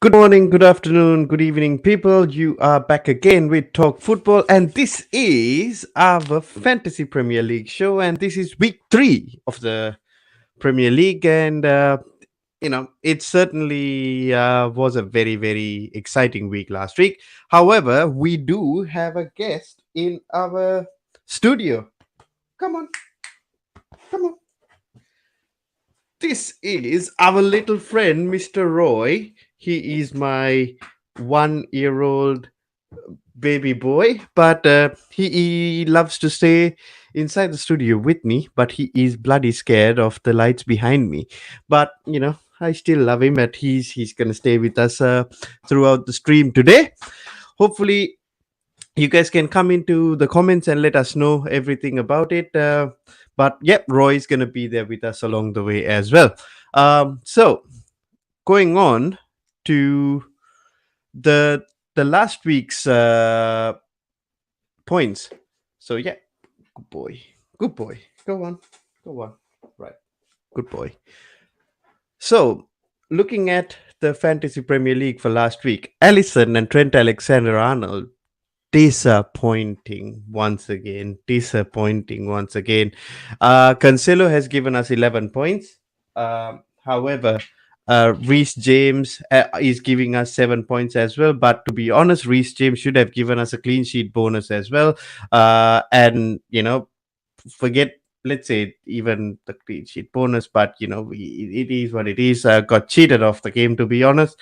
Good morning, good afternoon, good evening, people. You are back again with Talk Football, and this is our Fantasy Premier League show, and this is week 3 of the Premier League, and it certainly was a very, very exciting week last week. However, we do have a guest in our studio. Come on, come on. This is our little friend, Mr. Roy. He is my 1 year old baby boy, but he loves to stay inside the studio with me, but he is bloody scared of the lights behind me. But I still love him, and he's gonna stay with us throughout the stream today. Hopefully you guys can come into the comments and let us know everything about it. But yep, Roy is gonna be there with us along the way as well. So going on to the last week's points. So yeah, good boy, good boy. Go on, go on. Right, good boy. So looking at the Fantasy Premier League for last week, Allison and Trent Alexander-Arnold disappointing once again. Disappointing once again. Cancelo has given us 11 points. However, Reece James is giving us 7 points as well. But to be honest, Reece James should have given us a clean sheet bonus as well. And forget, let's say, even the clean sheet bonus, but it is what it is. Got cheated off the game, to be honest.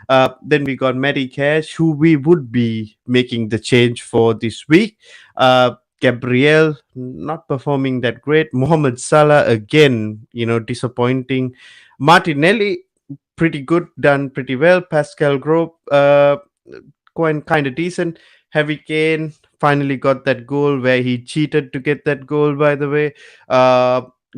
Then we got Matty Cash, who we would be making the change for this week. Gabriel not performing that great. Mohamed Salah again, disappointing. Martinelli pretty good, done pretty well. Pascal Grope quite kind of decent. Harry Kane finally got that goal where he cheated to get that goal, by the way.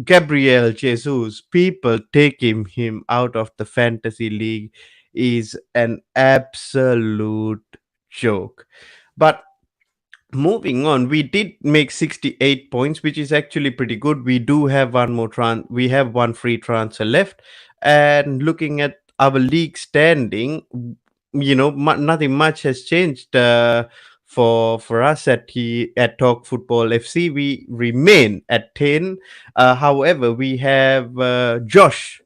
Gabriel Jesus, people taking him out of the fantasy league is an absolute joke. But moving on, we did make 68 points, which is actually pretty good. We do have we have one free transfer left. And looking at our league standing, nothing much has changed for us at Talk Football FC. We remain at 10. However, we have Josh.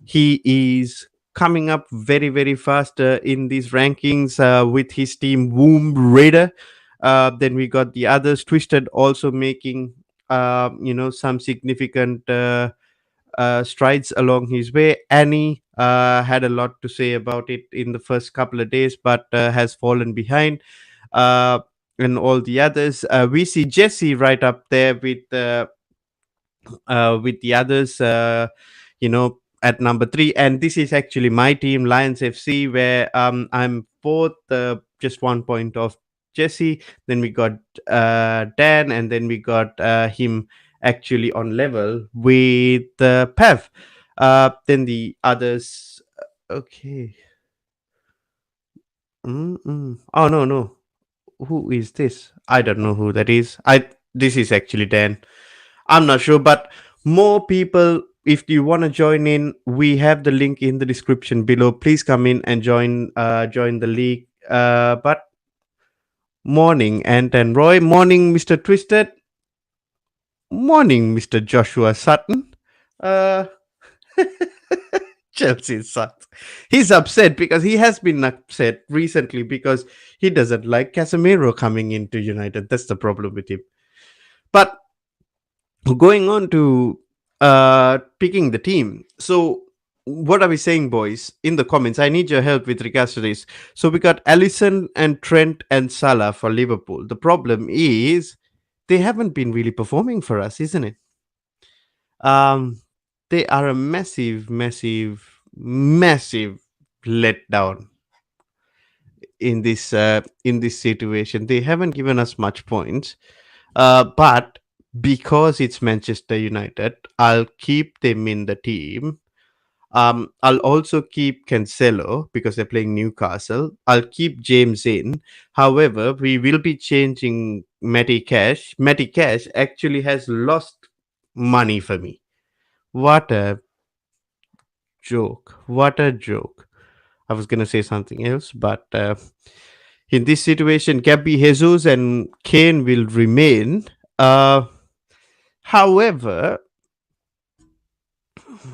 He is coming up very, very fast in these rankings with his team Womb Raider. Then we got the others, Twisted, also making some significant strides along his way. Annie had a lot to say about it in the first couple of days, but has fallen behind. And all the others, we see Jesse right up there with the others. At number 3, and this is actually my team, Lions FC, where I'm fourth, just 1 point off Jesse. Then we got Dan, and then we got him actually on level with Pev. Then the others. Okay. Oh no. Who is this? I don't know who that is. This is actually Dan. I'm not sure, but more people, if you want to join in, we have the link in the description below. Please come in and join the league. But morning, Ant and Roy. Morning, Mr. Twisted. Morning, Mr. Joshua Sutton. Chelsea sucks. He's upset because he has been upset recently because he doesn't like Casemiro coming into United. That's the problem with him. But going on to picking the team. So what are we saying, boys? In the comments, I need your help with regards to this. So we got Allison and Trent and Salah for Liverpool. The problem is they haven't been really performing for us, isn't it? They are a massive letdown in this situation. They haven't given us much points, but because it's Manchester United, I'll keep them in the team. I'll also keep Cancelo because they're playing Newcastle. I'll keep James in. However, we will be changing Matty Cash. Matty Cash actually has lost money for me. What a joke. What a joke. I was gonna say something else, but in this situation, Gabby Jesus and Kane will remain. Uh, however,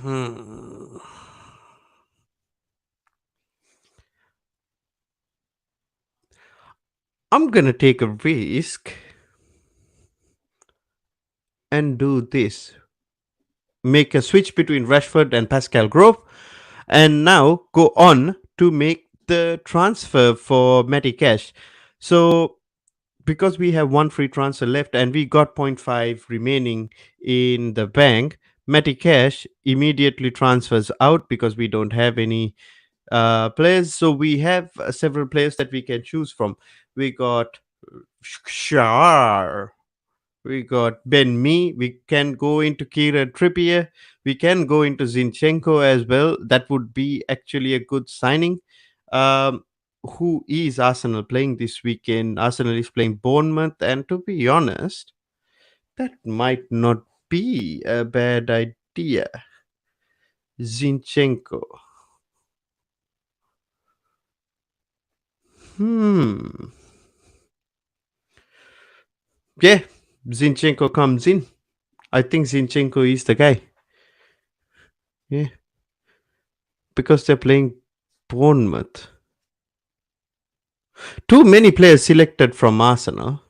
hmm, I'm gonna take a risk and do this. Make a switch between Rashford and Pascal Grove, and now go on to make the transfer for Matty Cash. So because we have one free transfer left and we got point 0.5 remaining in the bank, Matty Cash immediately transfers out because we don't have any players. So we have several players that we can choose from. We got Shar. We got Ben Mee. We can go into Kira Trippier. We can go into Zinchenko as well. That would be actually a good signing. Um, who is Arsenal playing this weekend? Arsenal is playing Bournemouth, and to be honest, that might not be a bad idea. Zinchenko. Hmm. Yeah, Zinchenko comes in. I think Zinchenko is the guy. Yeah, because they're playing Bournemouth. Too many players selected from Arsenal.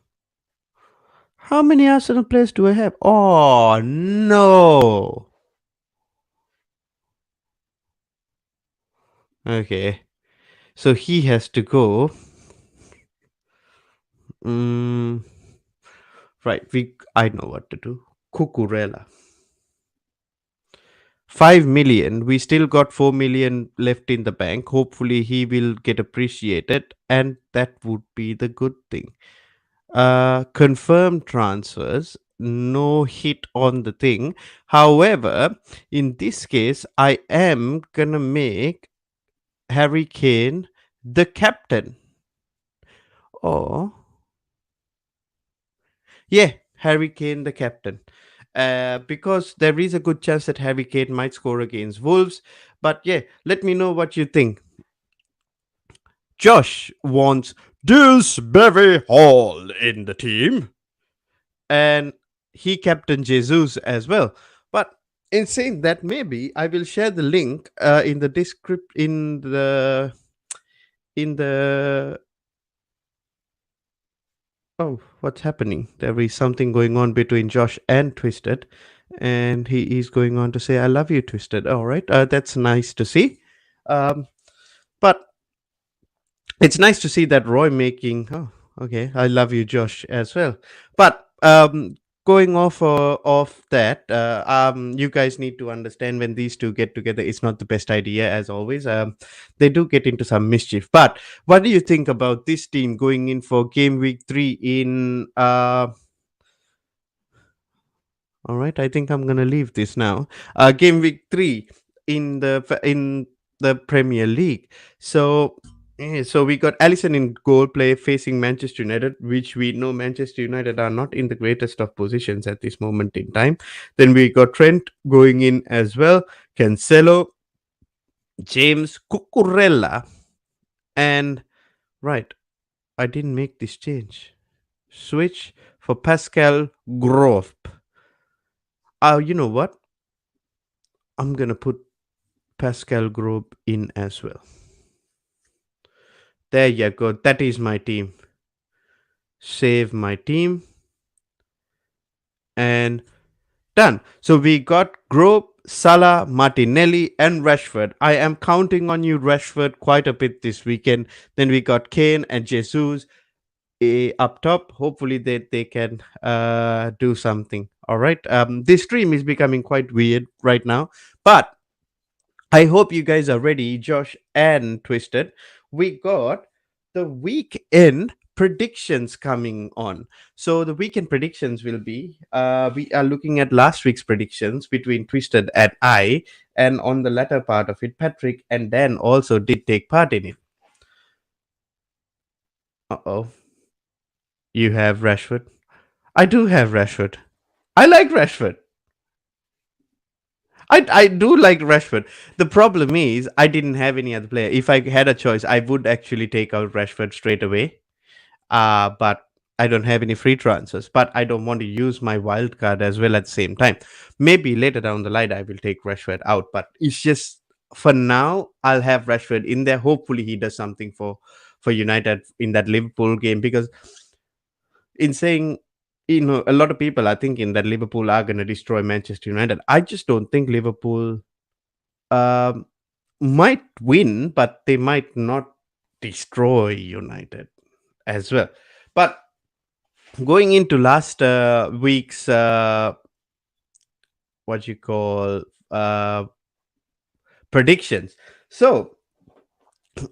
How many Arsenal players do I have? Oh no. Okay. So he has to go. Mm, right. I know what to do. Cucurella. 5 million. We still got 4 million left in the bank. Hopefully he will get appreciated, and that would be the good thing. Confirmed transfers, no hit on the thing. However, in this case, I am gonna make Harry Kane the captain. Oh, yeah, Harry Kane the captain. Because there is a good chance that Harry Kane might score against Wolves. But yeah, let me know what you think. Josh wants Dillsbury Hall in the team, and he captained Jesus as well. But in saying that, maybe I will share the link in the descript in the oh, what's happening? There is something going on between Josh and Twisted, and he is going on to say, "I love you, Twisted." All right, that's nice to see. Um, but it's nice to see that Roy making. Oh, okay. I love you, Josh, as well. But going off that, you guys need to understand when these two get together, it's not the best idea as always. They do get into some mischief. But what do you think about this team going in for game week 3 in all right, I think I'm gonna leave this now. Game week 3 in the Premier League. So so we got Allison in goal play facing Manchester United, which we know Manchester United are not in the greatest of positions at this moment in time. Then we got Trent going in as well, Cancelo, James, Cucurella, and right, I didn't make this change. Switch for Pascal Grove. You know what? I'm gonna put Pascal Grobe in as well. There you go. That is my team. Save my team and done. So we got Grobe, Salah, Martinelli, and Rashford. I am counting on you, Rashford, quite a bit this weekend. Then we got Kane and Jesus up top. Hopefully they can do something. All right. This stream is becoming quite weird right now, but I hope you guys are ready, Josh and Twisted. We got the weekend predictions coming on. So the weekend predictions will be we are looking at last week's predictions between Twisted and I, and on the latter part of it, Patrick and Dan also did take part in it. Uh-oh. You have Rashford. I do have Rashford. I like Rashford. I do like Rashford. The problem is I didn't have any other player. If I had a choice, I would actually take out Rashford straight away. But I don't have any free transfers. But I don't want to use my wild card as well at the same time. Maybe later down the line I will take Rashford out. But it's just for now I'll have Rashford in there. Hopefully he does something for United in that Liverpool game, because in saying, a lot of people are thinking that Liverpool are going to destroy Manchester United. I just don't think Liverpool um, might win, but they might not destroy United as well. But going into last week's what you call uh, predictions, so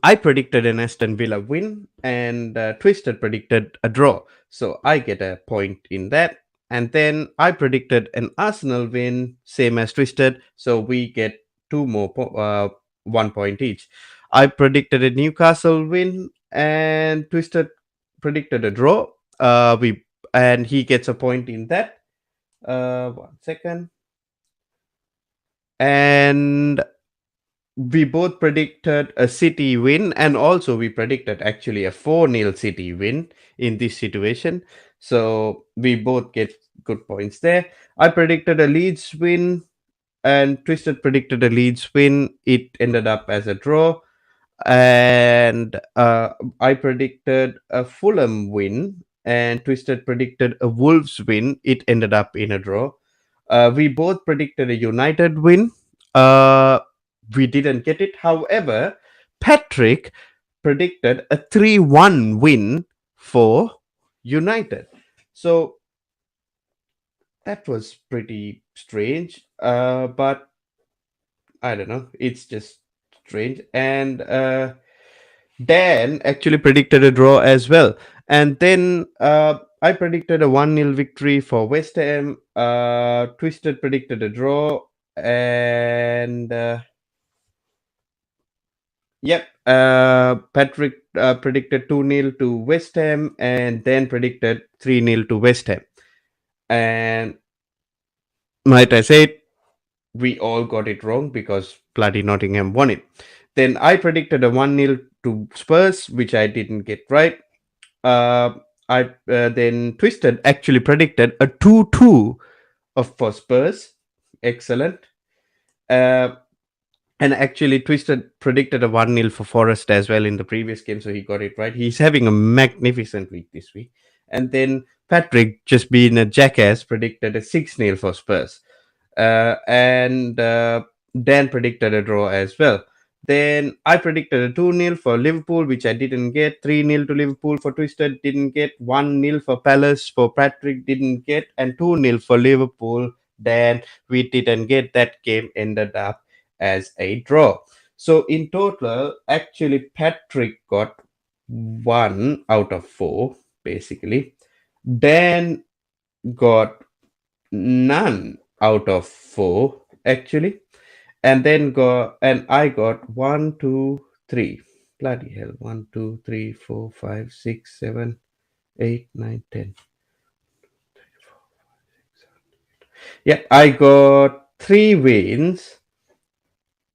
I predicted an Aston Villa win, and Twisted predicted a draw. So I get a point in that. And then I predicted an Arsenal win, same as Twisted. So we get 1 point each. I predicted a Newcastle win, and Twisted predicted a draw. We and he gets a point in that. 1 second. And we both predicted a City win, and also we predicted actually a 4-0 City win in this situation. So we both get good points there. I predicted a Leeds win, and Twisted predicted a Leeds win. It ended up as a draw. And I predicted a Fulham win, and Twisted predicted a Wolves win. It ended up in a draw. We both predicted a United win. Uh, we didn't get it. However, Patrick predicted a 3-1 win for United. So that was pretty strange. But I don't know. It's just strange. And Dan actually predicted a draw as well. And then I predicted a 1-0 victory for West Ham. Twisted predicted a draw. And yep, Patrick predicted 2-0 to West Ham, and then predicted 3-0 to West Ham. And might I say, we all got it wrong because bloody Nottingham won it. Then I predicted a 1-0 to Spurs, which I didn't get right. I then Twisted actually predicted a 2-2 for Spurs. Excellent. And actually, Twisted predicted a 1-0 for Forest as well in the previous game, so he got it right. He's having a magnificent week this week. And then Patrick, just being a jackass, predicted a 6-0 for Spurs. And Dan predicted a draw as well. Then I predicted a 2-0 for Liverpool, which I didn't get. 3-0 to Liverpool for Twisted, didn't get. 1-0 for Palace for Patrick, didn't get. And 2-0 for Liverpool, Dan, we didn't get. That game ended up as a draw. So in total, actually, Patrick got 1 out of 4, basically. Dan got none out of 4, actually. And then I got 1, 2, 3. Bloody hell. 1, 2, 3, 4, 5, 6, 7, 8, 9, 10. Yeah, I got 3 wins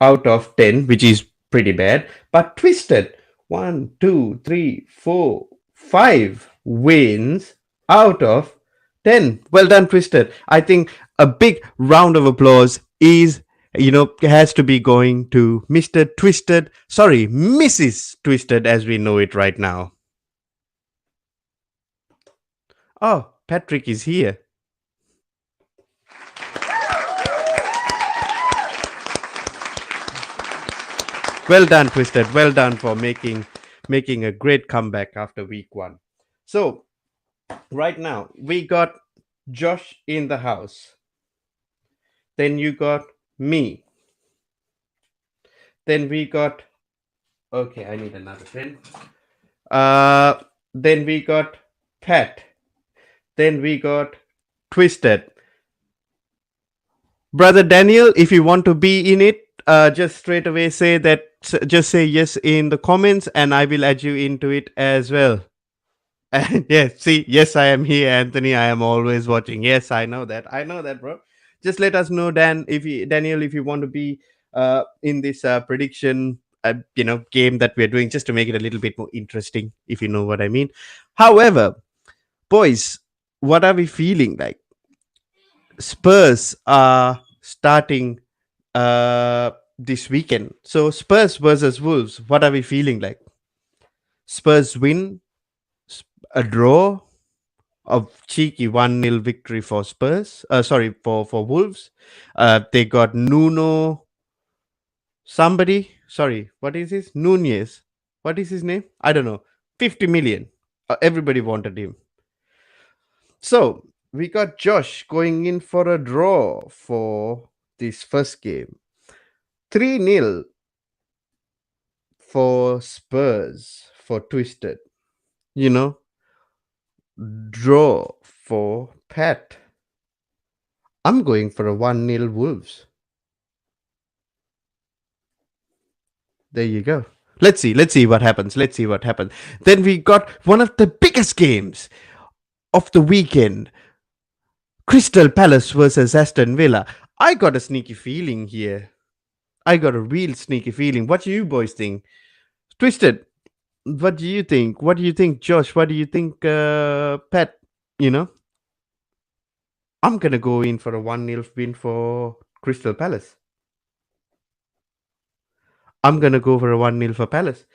out of 10, which is pretty bad. But Twisted, 1, 2, 3, 4, 5 wins out of 10. Well done, Twisted. I think a big round of applause has to be going to Mr. Twisted. Sorry, Mrs. Twisted, as we know it right now. Oh, Patrick is here. Well done, Twisted. Well done for making a great comeback after week 1. So right now we got Josh in the house. Then you got me. Then we got, okay, I need another pen. Then we got Pat. Then we got Twisted. Brother Daniel, if you want to be in it, just straight away just say yes in the comments, and I will add you into it as well. And yes, I am here, Anthony. I am always watching. Yes, I know that, bro. Just let us know, Daniel, if you want to be in this prediction game that we're doing, just to make it a little bit more interesting, if you know what I mean. However, boys, what are we feeling like? Spurs are starting this weekend. So Spurs versus Wolves, what are we feeling like? Spurs win, a draw, a cheeky 1-0 victory for Spurs. Sorry, for Wolves. They got Nuno somebody. Sorry, what is his? Nunez. What is his name? I don't know. 50 million. Everybody wanted him. So we got Josh going in for a draw for this first game. 3-0 for Spurs for Twisted. You know, draw for Pat. I'm going for a 1-0 Wolves. There you go. Let's see what happens. Let's see what happens. Then we got one of the biggest games of the weekend. Crystal Palace versus Aston Villa. I got a sneaky feeling here. I got a real sneaky feeling. What do you boys think? Twisted, what do you think? What do you think, Josh? What do you think, Pat? You know, I'm going to go in for a 1-0 win for Crystal Palace. I'm going to go for a 1-0 for Palace.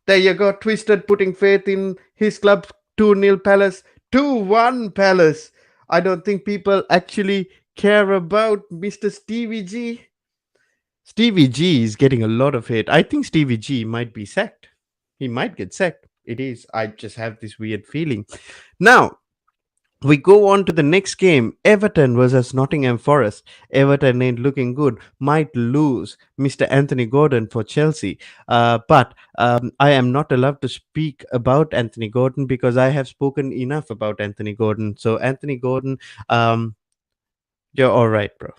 There you go. Twisted putting faith in his club. 2-0 Palace. 2-1 Palace. I don't think people actually care about Mr. Stevie G. Stevie G is getting a lot of hate. I think Stevie G might be sacked. He might get sacked. It is. I just have this weird feeling. Now, we go on to the next game. Everton versus Nottingham Forest. Everton ain't looking good. Might lose Mr. Anthony Gordon for Chelsea. But I am not allowed to speak about Anthony Gordon because I have spoken enough about Anthony Gordon. So, Anthony Gordon, you're all right, bro.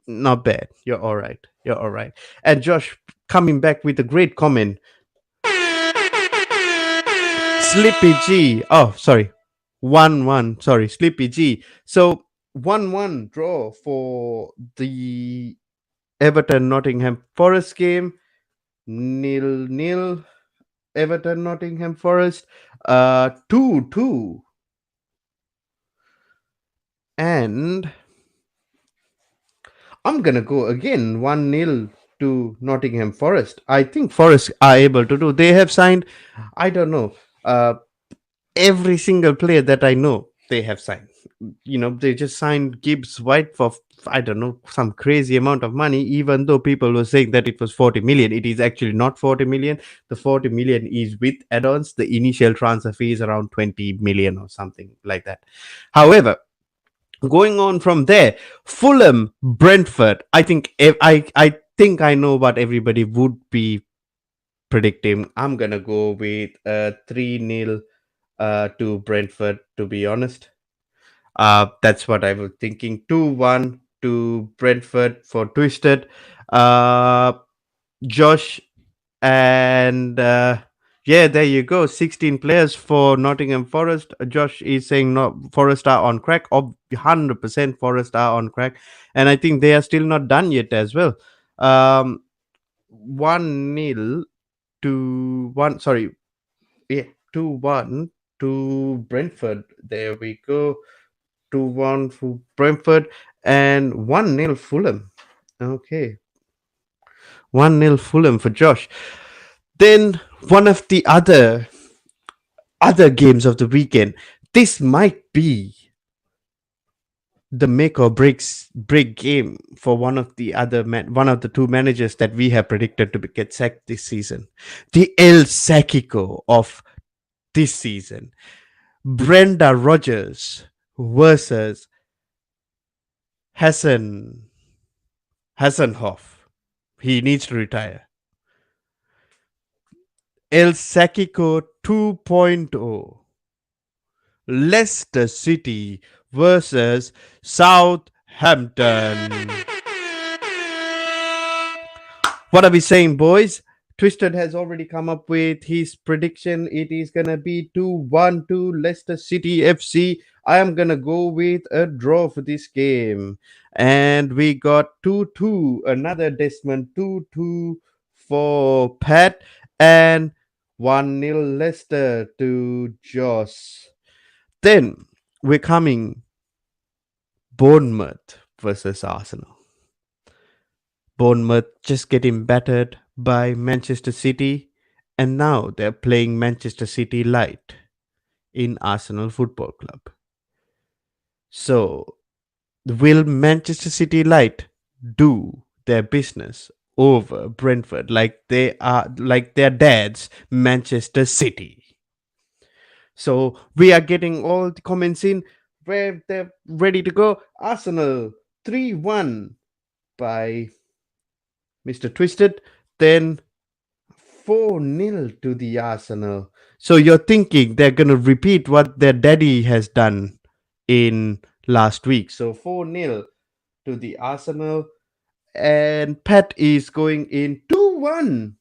Not bad. You're all right. You're all right. And Josh coming back with a great comment. Slippy G. Oh, sorry. 1-1. Sorry, Slippy G. So 1-1 draw for the Everton Nottingham Forest game. 0-0. Everton Nottingham Forest. 2-2. And I'm gonna go again 1-0 to Nottingham Forest. I think Forest are able to do. They have signed, I don't know, every single player that I know they have signed. They just signed Gibbs White for, I don't know, some crazy amount of money, even though people were saying that it was 40 million. It is actually not 40 million. The 40 million is with add-ons. The initial transfer fee is around 20 million or something like that. However, going on from there, Fulham, Brentford. I think I know what everybody would be predicting. I'm gonna go with 3-0 to Brentford. To be honest, that's what I was thinking. 2-1 to Brentford for Twisted. Josh and yeah, there you go. 16 players for Nottingham Forest. Josh is saying no, Forest are on crack. 100% Forest are on crack. And I think they are still not done yet as well. 1-0 to 1. Sorry. Yeah, 2-1 to Brentford. There we go. 2-1 for Brentford and 1-0 Fulham. Okay. 1-0 Fulham for Josh. Then one of the other games of the weekend. This might be the make or break game for one of the two managers that we have predicted to get sacked this season. The El Sacico of this season. Brenda Rogers versus Hassenhoff. He needs to retire. El Sacico 2.0. Leicester City versus Southampton. What are we saying, boys? Twisted has already come up with his prediction. It is gonna be 2-1 to Leicester City FC. I am gonna go with a draw for this game. And we got 2-2. Another Desmond 2-2 for Pat. And 1-0 Leicester to Joss. Then we're coming Bournemouth versus Arsenal. Bournemouth just getting battered by Manchester City, and now they're playing Manchester City light in Arsenal Football Club. So, will Manchester City light do their business over Brentford like their dad's Manchester City? So we are getting all the comments in where they're ready to go. Arsenal 3-1 by Mr. Twisted. Then 4-0 to the Arsenal. So you're thinking they're going to repeat what their daddy has done in last week. So 4-0 to the Arsenal. And Pat is going in 2-1.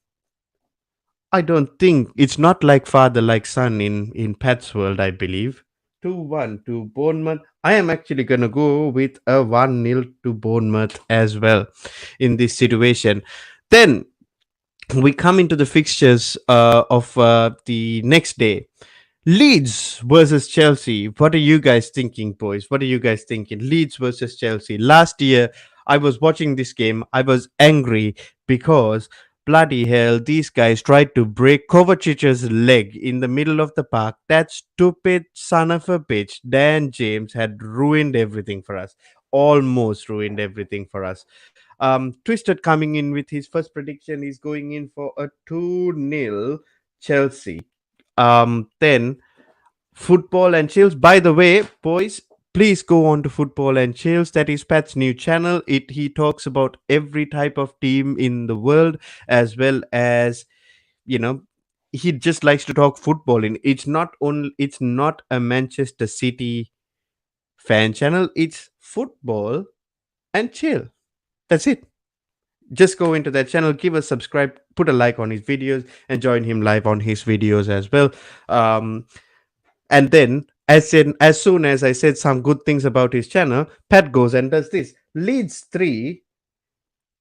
I don't think it's not like father like son in Pat's world, I believe. 2-1 to Bournemouth. I am actually going to go with a 1-0 to Bournemouth as well in this situation. Then we come into the fixtures of the next day. Leeds versus Chelsea. What are you guys thinking, boys? What are you guys thinking? Leeds versus Chelsea. Last year, I was watching this game. I was angry because bloody hell, these guys tried to break Kovacic's leg in the middle of the park. That stupid son of a bitch, Dan James, had ruined everything for us. Almost ruined everything for us. Twisted coming in with his first prediction. He's going in for a 2-0 Chelsea. Then Football and Chills. By the way, boys, please go on to Football and Chills. That is Pat's new channel. He talks about every type of team in the world, as well as, you know, he just likes to talk football. In it's not a Manchester City fan channel. It's football and chill. That's it. Just go into that channel, give a subscribe, put a like on his videos, and join him live on his videos as well. And then, as soon as I said some good things about his channel, Pat goes and does this. Leeds 3,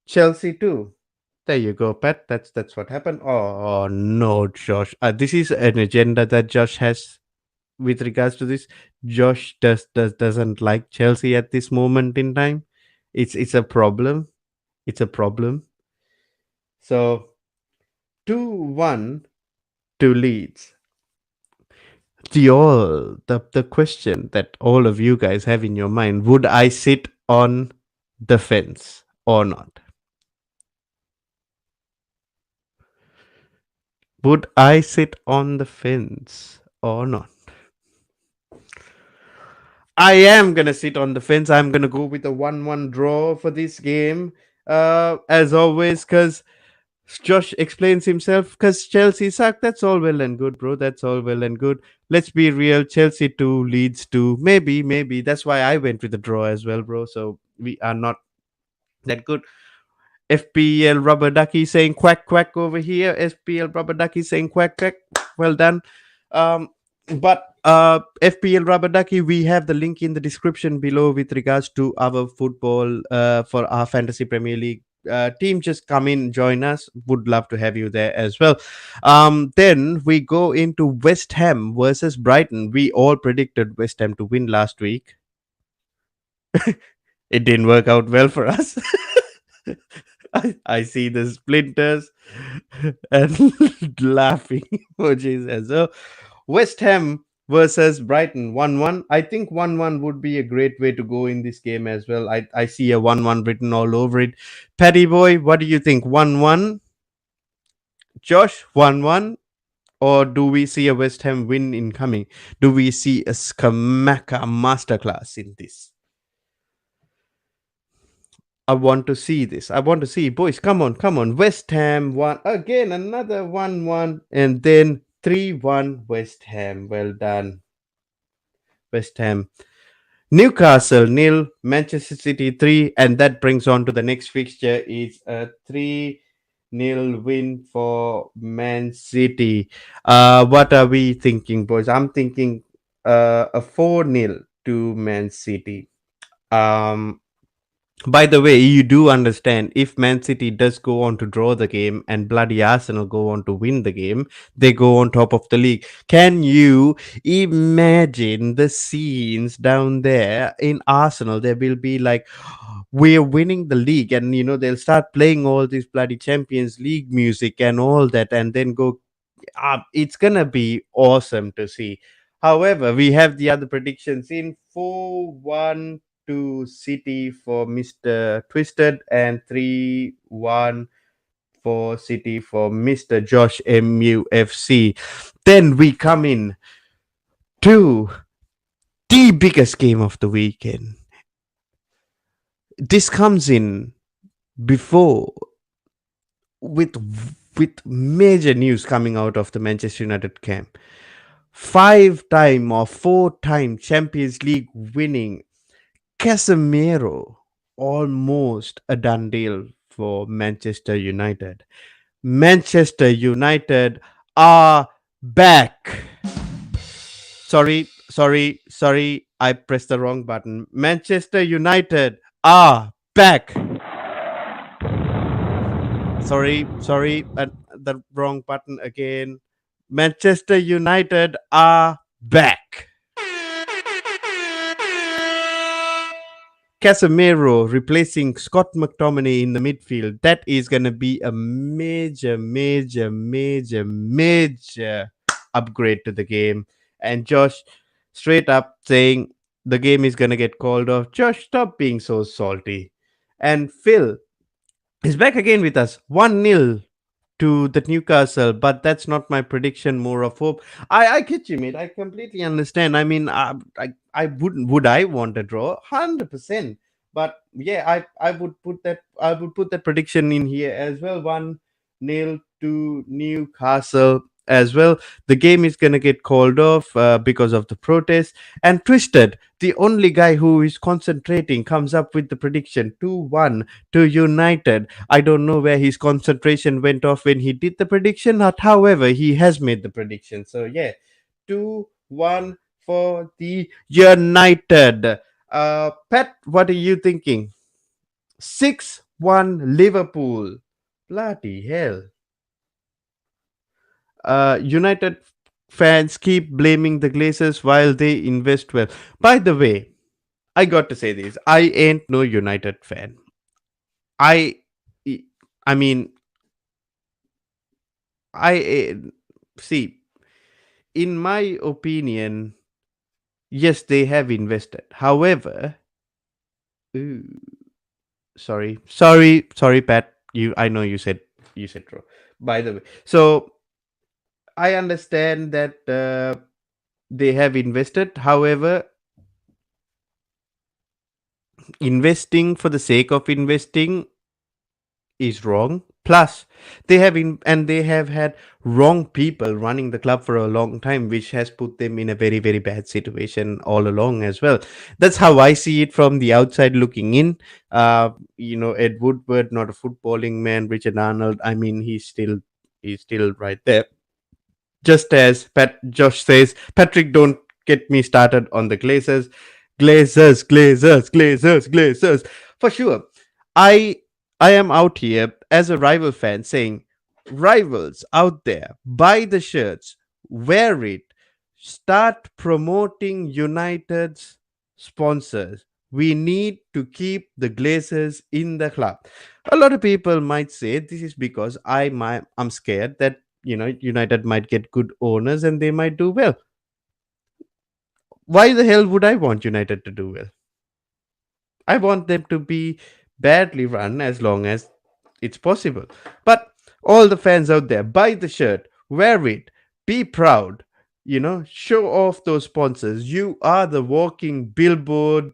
Chelsea 2. There you go, Pat. That's what happened. Oh no, Josh. This is an agenda that Josh has with regards to this. Josh doesn't like Chelsea at this moment in time. It's a problem. It's a problem. So 2-1 to Leeds. The question that all of you guys have in your mind: would I sit on the fence or not? Would I sit on the fence or not? I am gonna sit on the fence. I'm gonna go with a 1-1 draw for this game. As always, because Josh explains himself, because Chelsea suck. That's all well and good, bro. That's all well and good. Let's be real. Chelsea 2 leads to maybe. That's why I went with the draw as well, bro. So we are not that good. FPL Rubber Ducky saying quack quack over here. FPL Rubber Ducky saying quack quack. Well done. But FPL Rubber Ducky, we have the link in the description below with regards to our football for our Fantasy Premier League team. Just come in, join us. Would love to have you there as well. Then we go into West Ham versus Brighton. We all predicted West Ham to win last week. It didn't work out well for us. I see the splinters and laughing emojis as well. West Ham versus Brighton 1-1. I think 1-1 would be a great way to go in this game as well. I see a 1-1 written all over it. Paddy boy, what do you think? 1-1? Josh, 1-1? Or do we see a West Ham win incoming? Do we see a Skamaka masterclass in this? I want to see this. I want to see, boys. Come on. West Ham 1 again, another 1-1, and then 3-1 West Ham. Well done, West Ham. Newcastle 0, Manchester City 3, and that brings on to the next fixture. It's a 3-0 win for Man City. What are we thinking, boys? I'm thinking a 4-0 to Man City. Um, by the way, you do understand if Man City does go on to draw the game and bloody Arsenal go on to win the game, they go on top of the league. Can you imagine the scenes down there in Arsenal? There will be like, we're winning the league, and they'll start playing all this bloody Champions League music and all that, and then go it's gonna be awesome to see. However, we have the other predictions in 4-1 to City for Mr. Twisted and 3-1 for City for Mr. Josh MUFC. Then we come in to the biggest game of the weekend. This comes in before with major news coming out of the Manchester United camp. 5-time or 4-time Champions League winning Casemiro, almost a done deal for Manchester United. Manchester United are back. Sorry. I pressed the wrong button. Manchester United are back. Sorry, the wrong button again. Manchester United are back. Casemiro replacing Scott McTominay in the midfield. That is going to be a major upgrade to the game. And Josh, straight up saying the game is going to get called off. Josh, stop being so salty. And Phil is back again with us. 1-0 to the Newcastle, but that's not my prediction. More of hope. I get you, mate. I completely understand. I mean, I wouldn't. Would I want a draw? 100%. But yeah, I would put that. I would put that prediction in here as well. 1-0 to Newcastle as well. The game is gonna get called off because of the protest. And Twisted, the only guy who is concentrating, comes up with the prediction 2-1 to United. I don't know where his concentration went off when he did the prediction, but however, he has made the prediction. So yeah, 2-1 for the United. Pat, what are you thinking? 6-1 Liverpool. Bloody hell. United fans keep blaming the Glazers while they invest well. By the way, I got to say this. I ain't no United fan. I I mean, I see, in my opinion, yes, they have invested. However, ooh, sorry, Pat. I know you said true. By the way, so I understand that they have invested. However, investing for the sake of investing is wrong. Plus, they have had wrong people running the club for a long time, which has put them in a very, very bad situation all along as well. That's how I see it from the outside looking in. Ed Woodward, not a footballing man. Richard Arnold, I mean, he's still right there. Just as Josh says, Patrick, don't get me started on the Glazers. Glazers. For sure. I I am out here as a rival fan saying, rivals out there, buy the shirts, wear it, start promoting United's sponsors. We need to keep the Glazers in the club. A lot of people might say this is because I'm scared that United might get good owners and they might do well. Why the hell would I want United to do well? I want them to be badly run as long as it's possible. But all the fans out there, buy the shirt, wear it, be proud, show off those sponsors. You are the walking billboard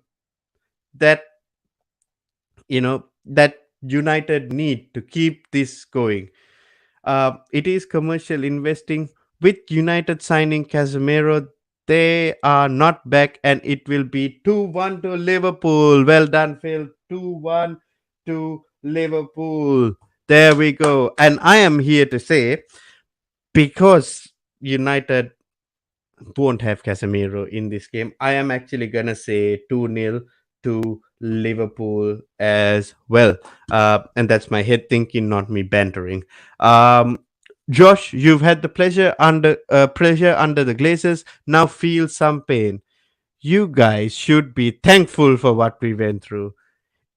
that, that United need to keep this going. It is commercial investing. With United signing Casemiro, they are not back, and it will be 2-1 to Liverpool. Well done, Phil. 2-1 to Liverpool. There we go. And I am here to say, because United won't have Casemiro in this game. I am actually gonna say 2-0 to Liverpool as well. And that's my head thinking, not me bantering. Um, Josh, you've had the pleasure under the glazes. Now feel some pain. You guys should be thankful for what we went through.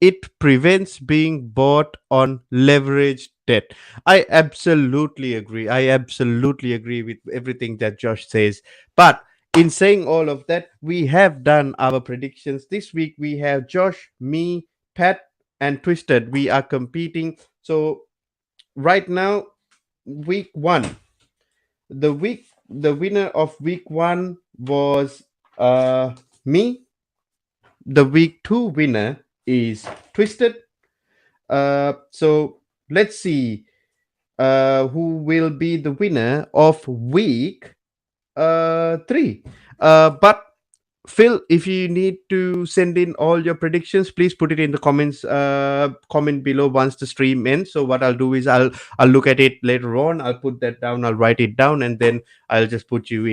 It prevents being bought on leveraged debt. I absolutely agree. I absolutely agree with everything that Josh says. But in saying all of that, we have done our predictions. This week we have Josh, me, Pat, and Twisted. We are competing. So right now, week one. The winner of week one was me. The week two winner is Twisted. So let's see who will be the winner of week three. But Phil, if you need to send in all your predictions, please put it in the comments. Comment below once the stream ends. So what I'll do is I'll look at it later on. I'll put that down. I'll write it down, and then I'll just put you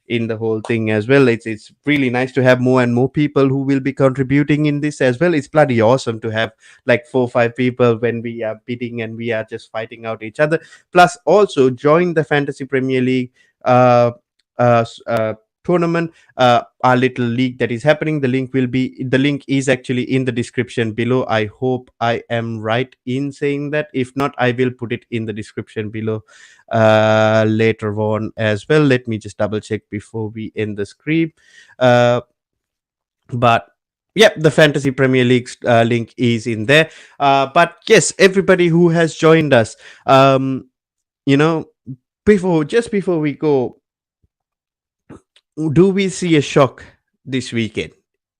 in the whole thing as well. It's really nice to have more and more people who will be contributing in this as well. It's bloody awesome to have like 4 or 5 people when we are bidding and we are just fighting out each other. Plus, also join the Fantasy Premier League. Uh, Tournament, our little league that is happening. The link is actually in the description below. I hope I am right in saying that. If not, I will put it in the description below later on as well. Let me just double check before we end the screen. But yeah, the Fantasy Premier League link is in there. But yes, everybody who has joined us, you know before we go, do we see a shock this weekend?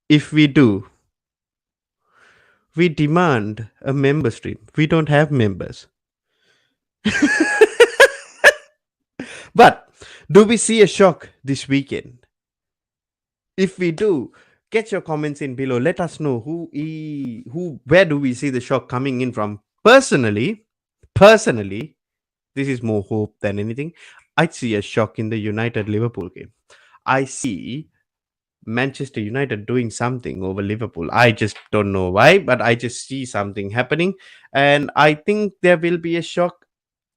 If we do, we demand a member stream. We don't have members. But do we see a shock this weekend? If we do, get your comments in below. Let us know where do we see the shock coming in from? Personally, this is more hope than anything. I'd see a shock in the United Liverpool game. I see Manchester United doing something over Liverpool. I just don't know why, but I just see something happening, and I think there will be a shock.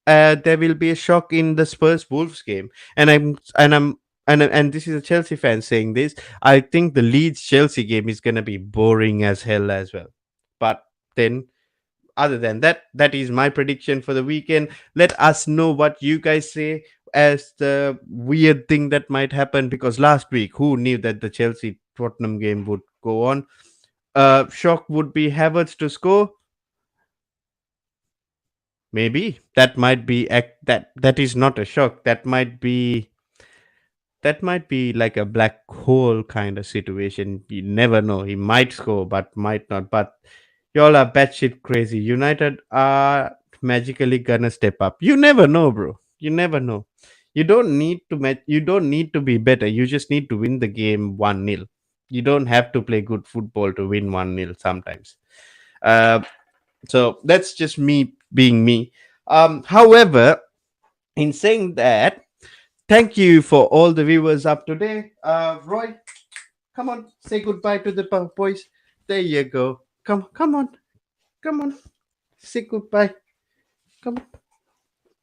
There will be a shock in the Spurs Wolves game, and and this is a Chelsea fan saying this. I think the Leeds Chelsea game is gonna be boring as hell as well. But then other than that, that is my prediction for the weekend. Let us know what you guys say as the weird thing that might happen, because last week who knew that the Chelsea Tottenham game would go on. Shock would be Havertz to score. Maybe that might be that is not a shock. That might be like a black hole kind of situation. You never know. He might score, but might not. But y'all are batshit crazy. United are magically gonna step up. You never know, bro. You never know. You don't need to be better. You just need to win the game 1-0. You don't have to play good football to win 1-0 sometimes. Uh, so that's just me being me. However, in saying that, thank you for all the viewers up today. Roy, come on, say goodbye to the boys. There you go. Come on, say goodbye. Come on.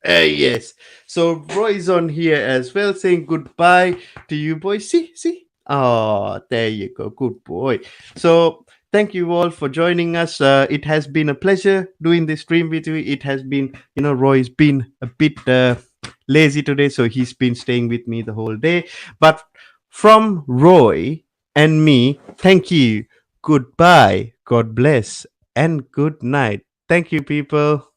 Yes. So Roy's on here as well, saying goodbye to you boys. See. Oh, there you go. Good boy. So thank you all for joining us. It has been a pleasure doing this stream with you. It has been, Roy's been a bit lazy today, so he's been staying with me the whole day. But from Roy and me, thank you. Goodbye. God bless and good night. Thank you, people.